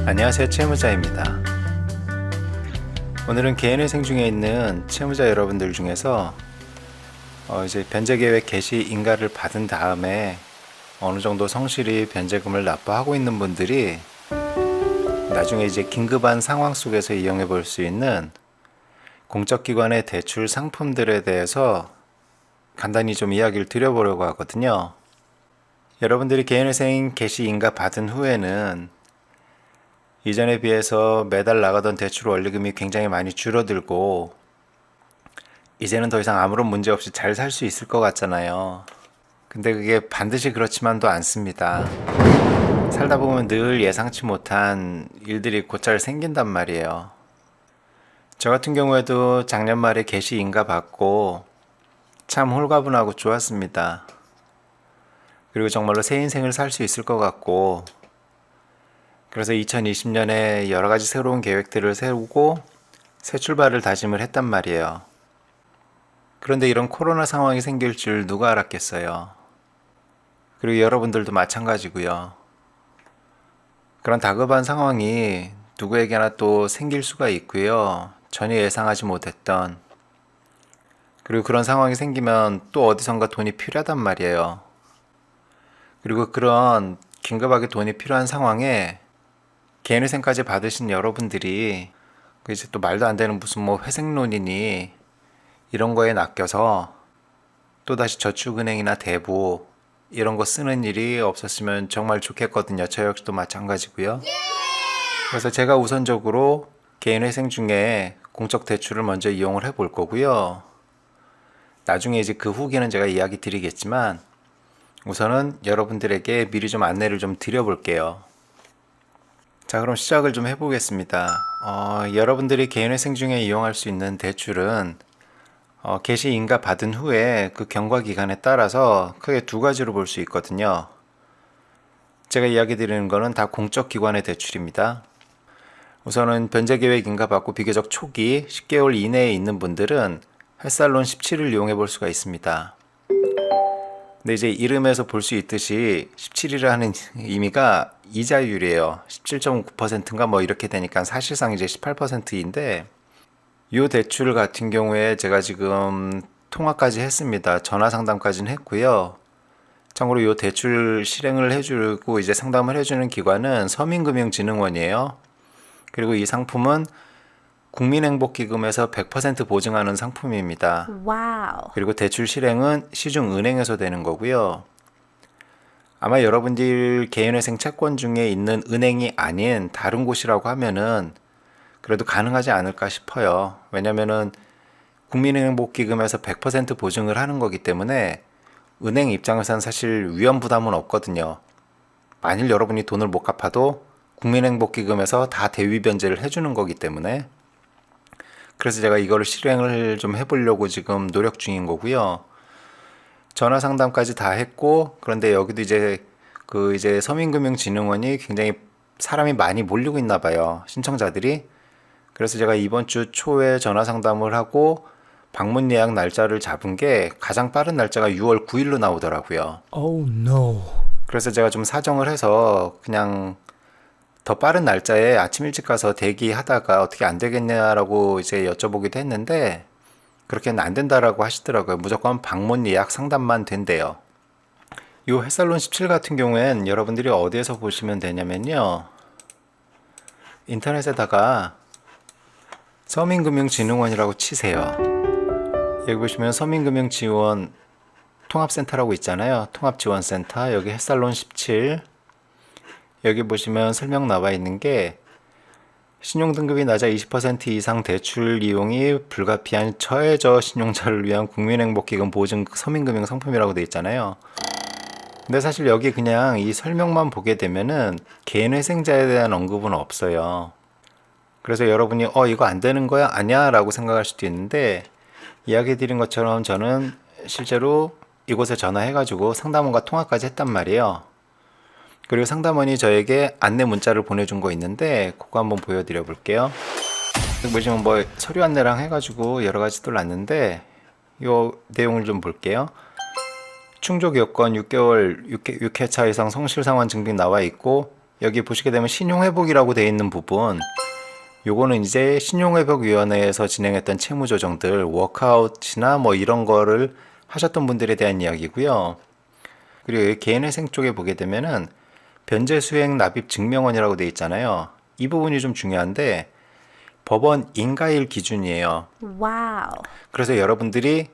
안녕하세요, 채무자입니다. 오늘은 개인회생 중에 있는 채무자 여러분들 중에서 이제 변제계획 개시 인가를 받은 다음에 어느 정도 성실히 변제금을 납부하고 있는 분들이 나중에 이제 긴급한 상황 속에서 이용해 볼 수 있는 공적기관의 대출 상품들에 대해서 간단히 좀 이야기를 드려보려고 하거든요. 여러분들이 개인회생 개시 인가 받은 후에는 이전에 비해서 매달 나가던 대출 원리금이 굉장히 많이 줄어들고 이제는 더 이상 아무런 문제 없이 잘 살 수 있을 것 같잖아요. 근데 그게 반드시 그렇지만도 않습니다. 살다 보면 늘 예상치 못한 일들이 곧잘 생긴단 말이에요. 저 같은 경우에도 작년 말에 개시 인가 받고 참 홀가분하고 좋았습니다. 그리고 정말로 새 인생을 살 수 있을 것 같고, 그래서 2020년에 여러 가지 새로운 계획들을 세우고 새 출발을 다짐을 했단 말이에요. 그런데 이런 코로나 상황이 생길 줄 누가 알았겠어요. 그리고 여러분들도 마찬가지고요. 그런 다급한 상황이 누구에게나 또 생길 수가 있고요. 전혀 예상하지 못했던, 그리고 그런 상황이 생기면 또 어디선가 돈이 필요하단 말이에요. 그리고 그런 긴급하게 돈이 필요한 상황에 개인회생까지 받으신 여러분들이 이제 또 말도 안 되는 무슨 뭐 회생론이니 이런 거에 낚여서 또다시 저축은행이나 대부 이런 거 쓰는 일이 없었으면 정말 좋겠거든요. 저 역시도 마찬가지고요. 그래서 제가 우선적으로 개인회생 중에 공적 대출을 먼저 이용을 해볼 거고요. 나중에 이제 그 후기는 제가 이야기 드리겠지만 우선은 여러분들에게 미리 좀 안내를 좀 드려볼게요. 자, 그럼 시작을 좀 해보겠습니다. 여러분들이 개인회생 중에 이용할 수 있는 대출은 개시 인가 받은 후에 그 경과 기간에 따라서 크게 두 가지로 볼 수 있거든요. 제가 이야기 드리는 거는 다 공적 기관의 대출입니다. 우선은 변제계획 인가 받고 비교적 초기 10개월 이내에 있는 분들은 햇살론 17을 이용해 볼 수가 있습니다. 근데 이제 이름에서 볼 수 있듯이 17이라는 의미가 이자율이에요. 17.9%인가 뭐 이렇게 되니까 사실상 이제 18%인데 이 대출 같은 경우에 제가 지금 통화까지 했습니다. 전화 상담까지는 했고요. 참고로 이 대출 실행을 해주고 이제 상담을 해주는 기관은 서민금융진흥원이에요. 그리고 이 상품은 국민행복기금에서 100% 보증하는 상품입니다. 와우. 그리고 대출 실행은 시중은행에서 되는 거고요. 아마 여러분들 개인회생 채권 중에 있는 은행이 아닌 다른 곳이라고 하면은 그래도 가능하지 않을까 싶어요. 왜냐면은 국민행복기금에서 100% 보증을 하는 거기 때문에 은행 입장에서는 사실 위험 부담은 없거든요. 만일 여러분이 돈을 못 갚아도 국민행복기금에서 다 대위 변제를 해주는 거기 때문에, 그래서 제가 이거를 실행을 좀 해보려고 지금 노력 중인 거고요. 전화 상담까지 다 했고, 그런데 여기도 이제 이제 서민금융진흥원이 굉장히 사람이 많이 몰리고 있나 봐요. 신청자들이. 그래서 제가 이번 주 초에 전화 상담을 하고 방문 예약 날짜를 잡은 게 가장 빠른 날짜가 6월 9일로 나오더라고요. Oh no. 그래서 제가 좀 사정을 해서 그냥 더 빠른 날짜에 아침 일찍 가서 대기하다가 어떻게 안 되겠냐라고 이제 여쭤보기도 했는데 그렇게는 안 된다라고 하시더라고요. 무조건 방문 예약 상담만 된대요. 이 햇살론 17 같은 경우엔 여러분들이 어디에서 보시면 되냐면요. 인터넷에다가 서민금융진흥원이라고 치세요. 여기 보시면 서민금융지원 통합센터라고 있잖아요. 통합지원센터. 여기 햇살론 17. 여기 보시면 설명 나와 있는 게 신용등급이 낮아 20% 이상 대출 이용이 불가피한 처해져 신용자를 위한 국민행복기금 보증 서민금융 상품이라고 되어 있잖아요. 근데 사실 여기 그냥 이 설명만 보게 되면은 개인회생자에 대한 언급은 없어요. 그래서 여러분이 이거 안 되는 거야? 아니야? 라고 생각할 수도 있는데 이야기 드린 것처럼 저는 실제로 이곳에 전화해가지고 상담원과 통화까지 했단 말이에요. 그리고 상담원이 저에게 안내 문자를 보내준 거 있는데 그거 한번 보여드려 볼게요. 여기 보시면 뭐 서류 안내랑 해가지고 여러 가지들 났는데 이 내용을 좀 볼게요. 충족 요건 6개월 6회차 이상 성실상환 증빙 나와 있고 여기 보시게 되면 신용회복이라고 되어 있는 부분, 요거는 이제 신용회복위원회에서 진행했던 채무조정들, 워크아웃이나 뭐 이런 거를 하셨던 분들에 대한 이야기고요. 그리고 여기 개인회생 쪽에 보게 되면은 변제수행 납입 증명원이라고 되어 있잖아요. 이 부분이 좀 중요한데 법원 인가일 기준이에요. 와우. 그래서 여러분들이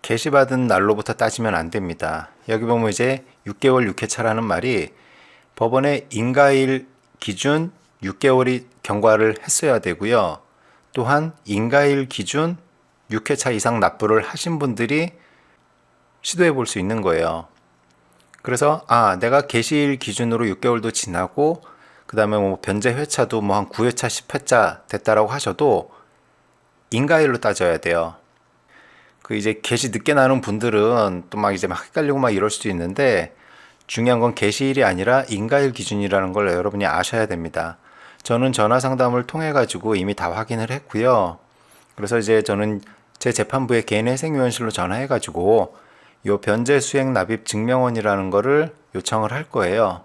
게시받은 날로부터 따지면 안 됩니다. 여기 보면 이제 6개월 6회차라는 말이 법원의 인가일 기준 6개월이 경과를 했어야 되고요. 또한 인가일 기준 6회차 이상 납부를 하신 분들이 시도해 볼 수 있는 거예요. 그래서 내가 게시일 기준으로 6개월도 지나고 그 다음에 뭐 변제 회차도 뭐 한 9회차 10회차 됐다라고 하셔도 인가일로 따져야 돼요. 그 이제 게시 늦게 나는 분들은 또 막 이제 막 헷갈리고 막 이럴 수도 있는데 중요한 건 게시일이 아니라 인가일 기준이라는 걸 여러분이 아셔야 됩니다. 저는 전화 상담을 통해 가지고 이미 다 확인을 했고요. 그래서 이제 저는 제 재판부의 개인회생위원실로 전화해 가지고 요 변제 수행 납입 증명원이라는 거를 요청을 할 거예요.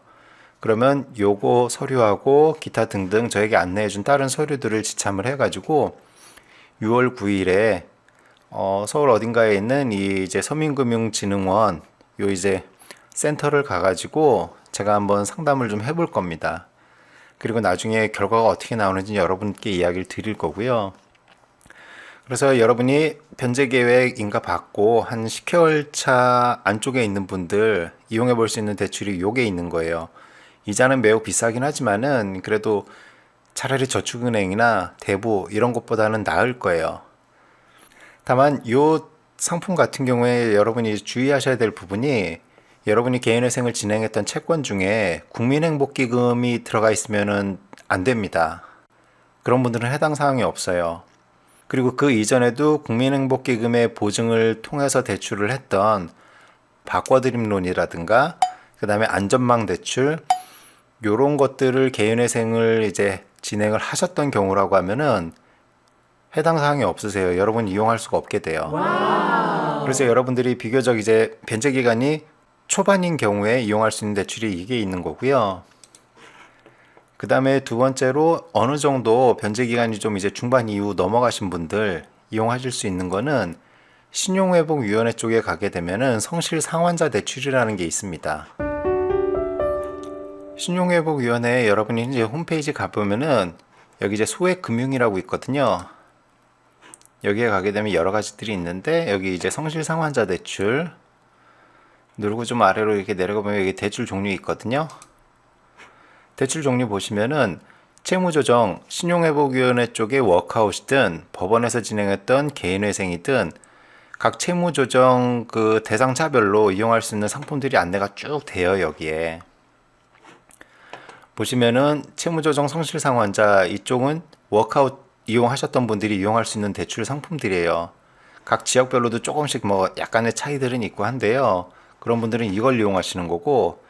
그러면 요거 서류하고 기타 등등 저에게 안내해 준 다른 서류들을 지참을 해 가지고 6월 9일에 서울 어딘가에 있는 이 이제 서민금융진흥원 요 이제 센터를 가가지고 제가 한번 상담을 좀 해볼 겁니다. 그리고 나중에 결과가 어떻게 나오는지 여러분께 이야기를 드릴 거고요. 그래서 여러분이 변제계획 인가 받고 한 10개월 차 안쪽에 있는 분들 이용해 볼 수 있는 대출이 요게 있는 거예요. 이자는 매우 비싸긴 하지만은 그래도 차라리 저축은행이나 대부 이런 것보다는 나을 거예요. 다만 요 상품 같은 경우에 여러분이 주의하셔야 될 부분이 여러분이 개인회생을 진행했던 채권 중에 국민행복기금이 들어가 있으면 안 됩니다. 그런 분들은 해당 사항이 없어요. 그리고 그 이전에도 국민행복기금의 보증을 통해서 대출을 했던 바꿔드림론이라든가 그 다음에 안전망 대출 요런 것들을 개인회생을 이제 진행을 하셨던 경우라고 하면은 해당 사항이 없으세요. 여러분 이용할 수가 없게 돼요. 그래서 여러분들이 비교적 이제 변제 기간이 초반인 경우에 이용할 수 있는 대출이 이게 있는 거고요. 그 다음에 두 번째로 어느 정도 변제 기간이 좀 이제 중반 이후 넘어가신 분들 이용하실 수 있는 거는 신용회복위원회 쪽에 가게 되면은 성실 상환자 대출이라는 게 있습니다. 신용회복위원회에 여러분이 이제 홈페이지 가보면은 여기 이제 소액금융이라고 있거든요. 여기에 가게 되면 여러 가지들이 있는데 여기 이제 성실 상환자 대출 누르고 좀 아래로 이렇게 내려가 보면 여기 대출 종류 있거든요. 대출 종류 보시면은 채무조정, 신용회복위원회 쪽의 워크아웃이든 법원에서 진행했던 개인회생이든 각 채무조정 그 대상자별로 이용할 수 있는 상품들이 안내가 쭉 돼요. 여기에 보시면은 채무조정 성실상환자 이쪽은 워크아웃 이용하셨던 분들이 이용할 수 있는 대출 상품들이에요. 각 지역별로도 조금씩 뭐 약간의 차이들은 있고 한데요. 그런 분들은 이걸 이용하시는 거고,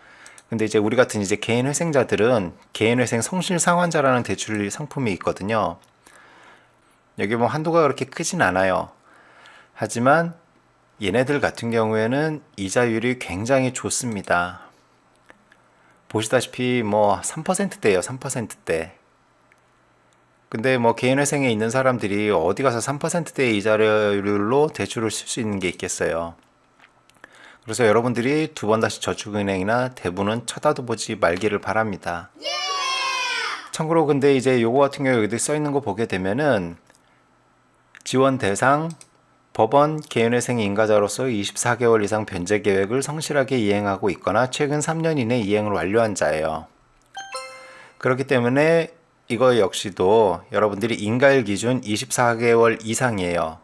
근데 이제 우리 같은 이제 개인 회생자들은 개인회생 성실상환자라는 대출 상품이 있거든요. 여기 뭐 한도가 그렇게 크진 않아요. 하지만 얘네들 같은 경우에는 이자율이 굉장히 좋습니다. 보시다시피 뭐 3%대예요. 3%대. 근데 뭐 개인회생에 있는 사람들이 어디 가서 3%대의 이자율로 대출을 쓸 수 있는 게 있겠어요. 그래서 여러분들이 두 번 다시 저축은행이나 대부는 쳐다도 보지 말기를 바랍니다. 참고로 근데 이제 요거 같은 경우에 여기 써 있는 거 보게 되면은 지원 대상 법원 개인회생 인가자로서 24개월 이상 변제 계획을 성실하게 이행하고 있거나 최근 3년 이내 이행을 완료한 자예요. 그렇기 때문에 이거 역시도 여러분들이 인가일 기준 24개월 이상이에요.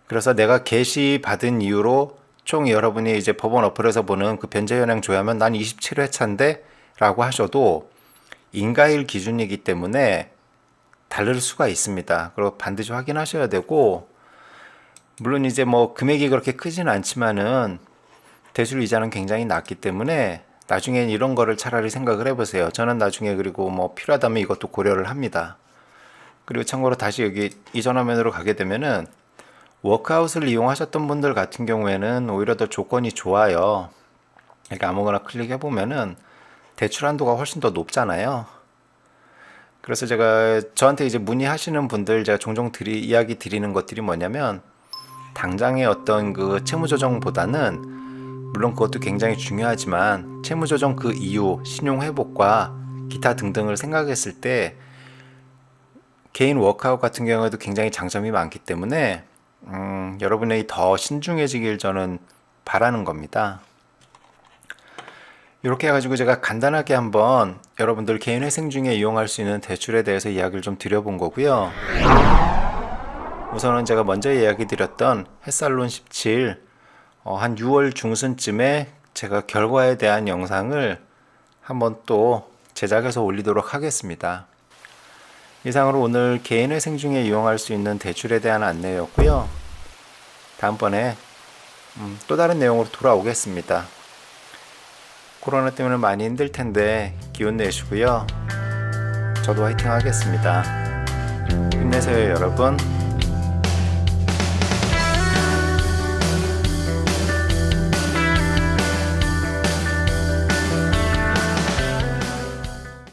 그래서 내가 게시 받은 이후로 총 여러분이 이제 법원 어플에서 보는 그 변제 현행 조회하면 난 27회차인데 라고 하셔도 인가일 기준이기 때문에 다를 수가 있습니다. 그리고 반드시 확인하셔야 되고, 물론 이제 뭐 금액이 그렇게 크진 않지만은 대출 이자는 굉장히 낮기 때문에 나중엔 이런 거를 차라리 생각을 해보세요. 저는 나중에 그리고 뭐 필요하다면 이것도 고려를 합니다. 그리고 참고로 다시 여기 이전 화면으로 가게 되면은 워크아웃을 이용하셨던 분들 같은 경우에는 오히려 더 조건이 좋아요. 이렇게 아무거나 클릭해 보면은 대출 한도가 훨씬 더 높잖아요. 그래서 제가 저한테 이제 문의하시는 분들 제가 종종 이야기 드리는 것들이 뭐냐면, 당장의 어떤 그 채무 조정보다는 물론 그것도 굉장히 중요하지만 채무 조정 그 이후 신용 회복과 기타 등등을 생각했을 때 개인 워크아웃 같은 경우에도 굉장히 장점이 많기 때문에 여러분이 더 신중해지길 저는 바라는 겁니다. 이렇게 해가지고 제가 간단하게 한번 여러분들 개인 회생 중에 이용할 수 있는 대출에 대해서 이야기를 좀 드려본 거고요. 우선은 제가 먼저 이야기 드렸던 햇살론 17 한 6월 중순쯤에 제가 결과에 대한 영상을 한번 또 제작해서 올리도록 하겠습니다. 이상으로 오늘 개인 회생 중에 이용할 수 있는 대출에 대한 안내였고요. 다음번에 또 다른 내용으로 돌아오겠습니다. 코로나 때문에 많이 힘들 텐데 기운 내시고요. 저도 화이팅 하겠습니다. 힘내세요, 여러분.